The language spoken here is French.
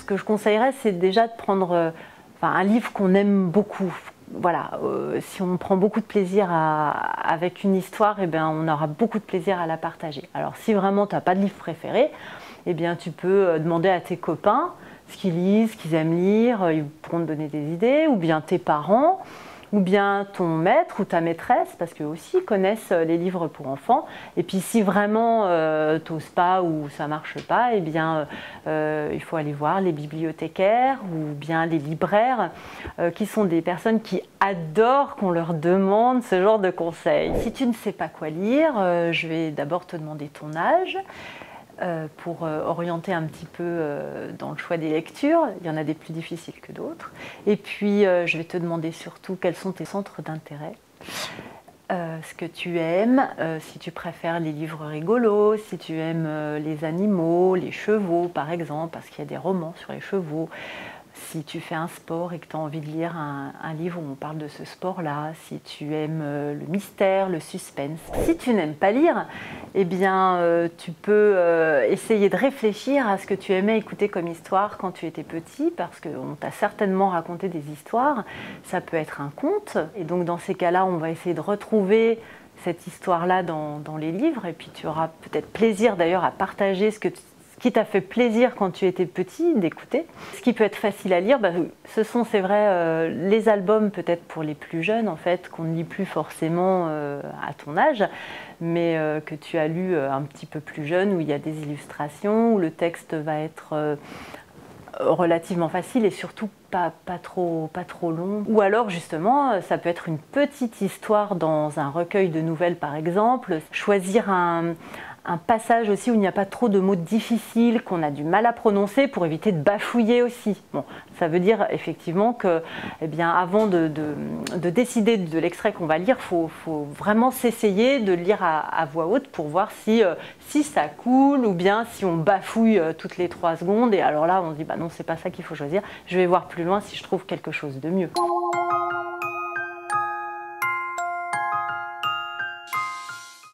ce que je conseillerais, c'est déjà de prendre un livre qu'on aime beaucoup. Voilà, si on prend beaucoup de plaisir avec une histoire, eh bien, on aura beaucoup de plaisir à la partager. Alors si vraiment tu n'as pas de livre préféré, eh bien, tu peux demander à tes copains ce qu'ils lisent, ce qu'ils aiment lire, ils pourront te donner des idées, ou bien tes parents, ou bien ton maître ou ta maîtresse, parce qu'eux aussi connaissent les livres pour enfants. Et puis si vraiment t'oses pas ou ça marche pas, eh bien il faut aller voir les bibliothécaires ou bien les libraires, qui sont des personnes qui adorent qu'on leur demande ce genre de conseils. Si tu ne sais pas quoi lire, je vais d'abord te demander ton âge, pour orienter un petit peu dans le choix des lectures. Il y en a des plus difficiles que d'autres. Et puis, je vais te demander surtout quels sont tes centres d'intérêt, ce que tu aimes, si tu préfères les livres rigolos, si tu aimes les animaux, les chevaux par exemple, parce qu'il y a des romans sur les chevaux. Si tu fais un sport et que tu as envie de lire un livre où on parle de ce sport-là, si tu aimes le mystère, le suspense. Si tu n'aimes pas lire, eh bien, tu peux essayer de réfléchir à ce que tu aimais écouter comme histoire quand tu étais petit, parce qu'on t'a certainement raconté des histoires. Ça peut être un conte, et donc dans ces cas-là, on va essayer de retrouver cette histoire-là dans les livres, et puis tu auras peut-être plaisir d'ailleurs à partager ce qui t'a fait plaisir quand tu étais petit d'écouter. Ce qui peut être facile à lire, ce sont, c'est vrai, les albums peut-être pour les plus jeunes en fait, qu'on ne lit plus forcément à ton âge, mais que tu as lu un petit peu plus jeune, où il y a des illustrations, où le texte va être relativement facile et surtout pas trop long. Ou alors justement, ça peut être une petite histoire dans un recueil de nouvelles par exemple. Choisir un passage aussi où il n'y a pas trop de mots difficiles, qu'on a du mal à prononcer pour éviter de bafouiller aussi. Bon, ça veut dire effectivement que, eh bien, avant de décider de l'extrait qu'on va lire, faut vraiment s'essayer de lire à voix haute pour voir si ça coule ou bien si on bafouille toutes les 3 secondes. Et alors là, on se dit, bah non, c'est pas ça qu'il faut choisir. Je vais voir plus loin si je trouve quelque chose de mieux.